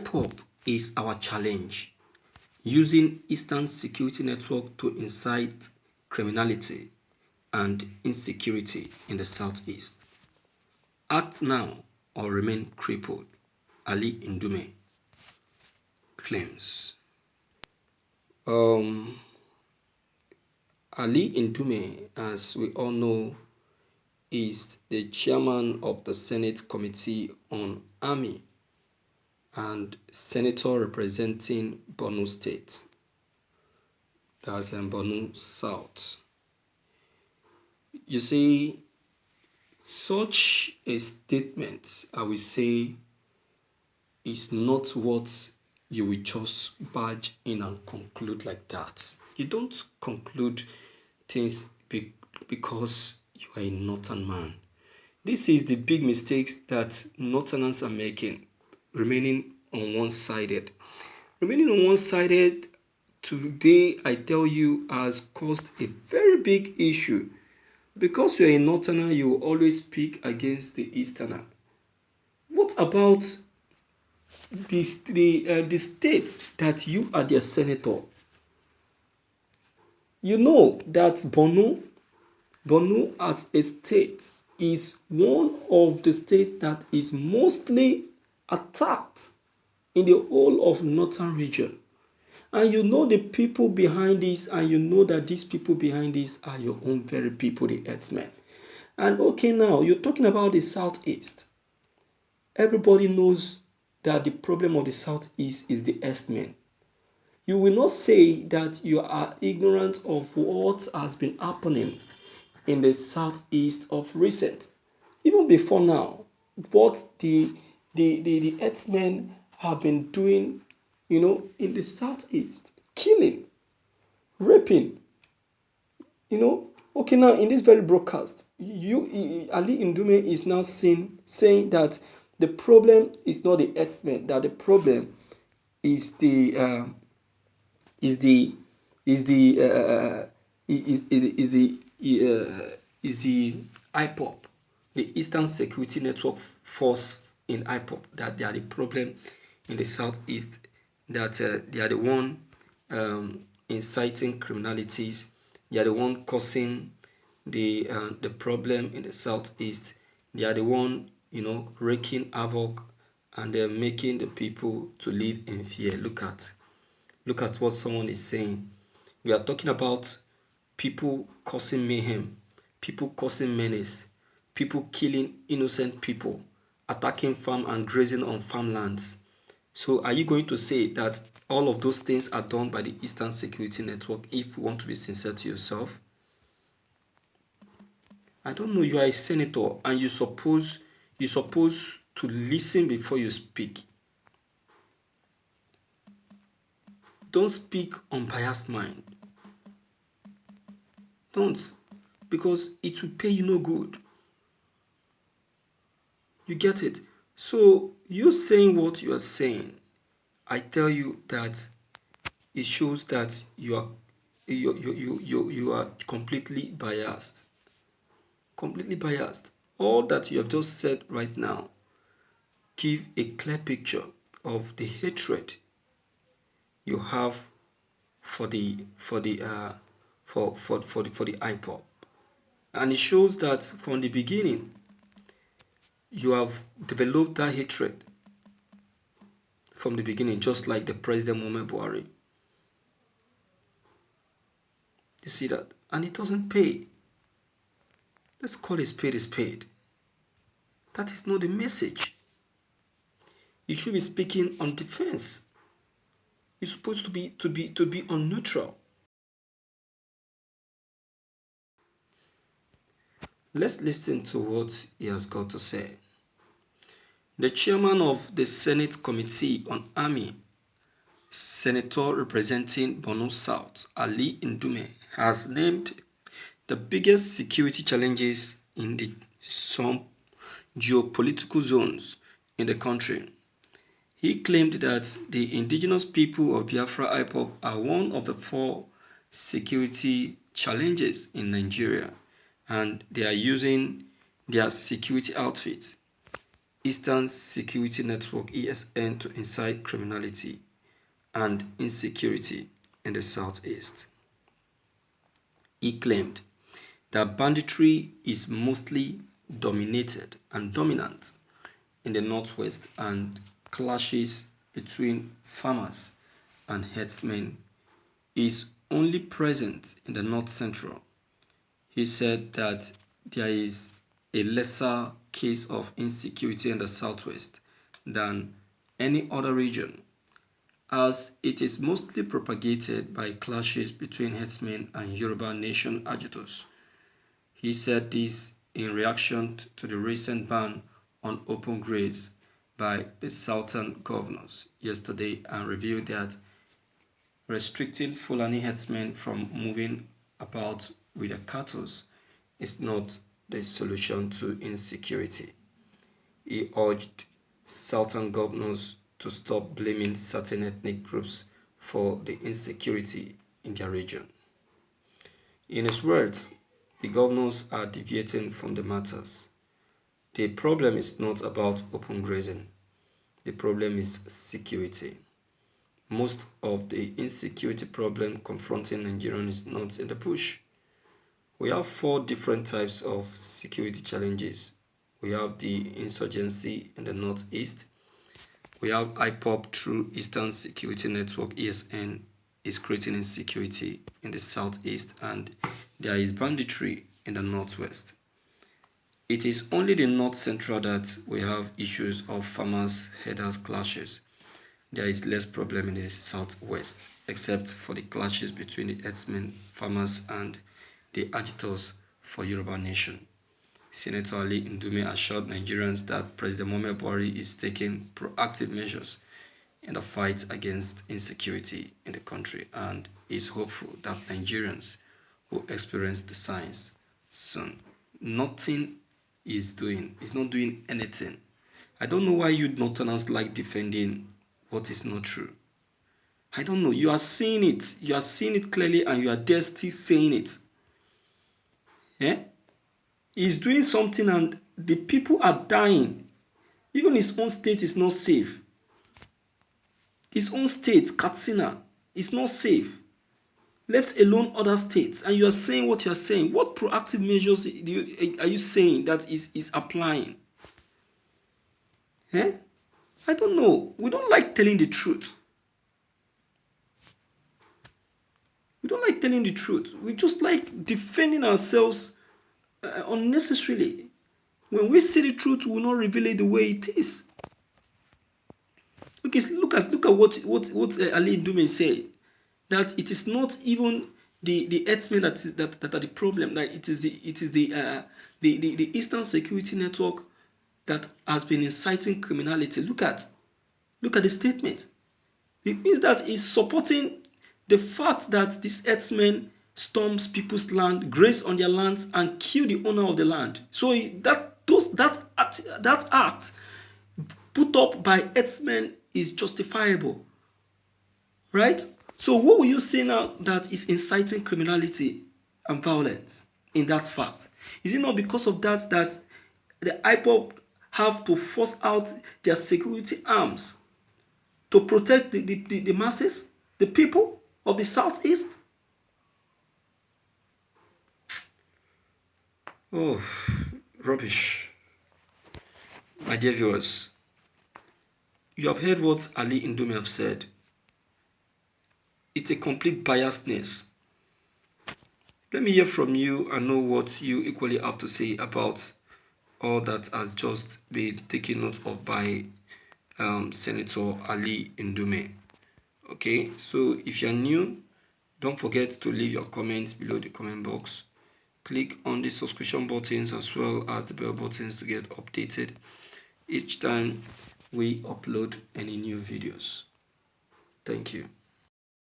IPOB is our challenge, using Eastern Security Network to incite criminality and insecurity in the Southeast. Act now or remain crippled, Ali Ndume claims. Ali Ndume, as we all know, is the chairman of the Senate Committee on Army and senator representing Borno State. That's in Borno South. You see, such a statement, I will say, is not what you will just barge in and conclude like that. You don't conclude things because you are a northern man. This is the big mistakes that northerners are making, remaining on one-sided. Remaining on one-sided today, I tell you, has caused a very big issue. Because you're a northerner, you will always speak against the easterner. What about the state that you are their senator? You know that Borno as a state is one of the states that is mostly attacked in the whole of northern region. And you know the people behind this, and you know that these people behind this are your own very people, the herdsmen. And okay, now you're talking about the Southeast. Everybody knows that the problem of the Southeast is the herdsmen. You will not say that you are ignorant of what has been happening in the Southeast of recent. Even before now, what the herdsmen have been doing, in the Southeast, killing, raping, Okay, now in this very broadcast, Ali Ndume is now saying that the problem is not the herdsmen, that the problem is the is the is the is the IPOB, the Eastern Security Network force in IPOB, that they are the problem in the Southeast, that they are the one inciting criminalities, they are the one causing the problem in the Southeast, they are the one wreaking havoc, and they're making the people to live in fear. Look at what someone is saying. We are talking about people causing mayhem, people causing menace, people killing innocent people, attacking farm and grazing on farmlands. So are you going to say that all of those things are done by the Eastern Security Network if you want to be sincere to yourself? I don't know, you are a senator and you're supposed to listen before you speak. Don't speak on biased mind. Don't, because it will pay you no good. You get it? So you saying what you are saying, I tell you that it shows that you are completely biased. Completely biased. All that you have just said right now give a clear picture of the hatred you have for the IPOB, and it shows that from the beginning you have developed that hatred from the beginning, just like the President Muhammadu Buhari. You see that? And it doesn't pay. Let's call a spade a spade. That is not the message. You should be speaking on defense. You're supposed to be on neutral. Let's listen to what he has got to say. The chairman of the Senate Committee on Army, senator representing Borno South, Ali Ndume, has named the biggest security challenges in some geopolitical zones in the country. He claimed that the indigenous people of Biafra IPOB are one of the 4 security challenges in Nigeria, and they are using their security outfits Eastern Security Network (ESN) to incite criminality and insecurity in the southeast. He claimed that banditry is mostly dominated and dominant in the northwest and clashes between farmers and herdsmen is only present in the north central. He said that there is a lesser case of insecurity in the southwest than any other region, as it is mostly propagated by clashes between herdsmen and Yoruba nation agitators. He said this in reaction to the recent ban on open graze by the southern governors yesterday and revealed that restricting Fulani herdsmen from moving about with their cattle is not the solution to insecurity. He urged southern governors to stop blaming certain ethnic groups for the insecurity in their region. In his words, the governors are deviating from the matters. The problem is not about open grazing. The problem is security. Most of the insecurity problem confronting Nigerians is not in the bush. We have 4 different types of security challenges. We have the insurgency in the northeast. We have IPOB through Eastern Security Network (ESN) is creating insecurity in the southeast, and there is banditry in the northwest. It is only the north central that we have issues of farmers herders clashes. There is less problem in the southwest, except for the clashes between the herdsmen, farmers, and the agitators for Yoruba nation. Senator Ali Ndume assured Nigerians that President Muhammadu Buhari is taking proactive measures in the fight against insecurity in the country and is hopeful that Nigerians will experience the signs soon. Nothing is not doing anything. I don't know why you Northerners like defending what is not true. I don't know. You are seeing it. You are seeing it clearly and you are there still saying it. Yeah? He's doing something and the people are dying. Even his own state is not safe. His own state, Katsina, is not safe. Left alone other states. And you are saying what you are saying. What proactive measures are you saying that is applying? Eh? I don't know. We don't like telling the truth. We don't like telling the truth. We just like defending ourselves unnecessarily. When we see the truth, we will not reveal it the way it is. Okay, look at what Ali Ndume said. That it is not even the herdsmen that are the problem. That it is the Eastern Security Network that has been inciting criminality. Look at the statement. It means that he's supporting the fact that these herdsmen storms people's land, graze on their lands, and kill the owner of the land. So that act put up by herdsmen is justifiable, right? So what will you say now that is inciting criminality and violence in that fact? Is it not because of that the IPOB have to force out their security arms to protect the masses, the people of the southeast? Oh, rubbish. My dear viewers, you have heard what Ali Ndume have said. It's a complete biasness. Let me hear from you and know what you equally have to say about all that has just been taken note of by Senator Ali Ndume. Okay, so if you're new, don't forget to leave your comments below the comment box. Click on the subscription buttons as well as the bell buttons to get updated each time we upload any new videos. Thank you.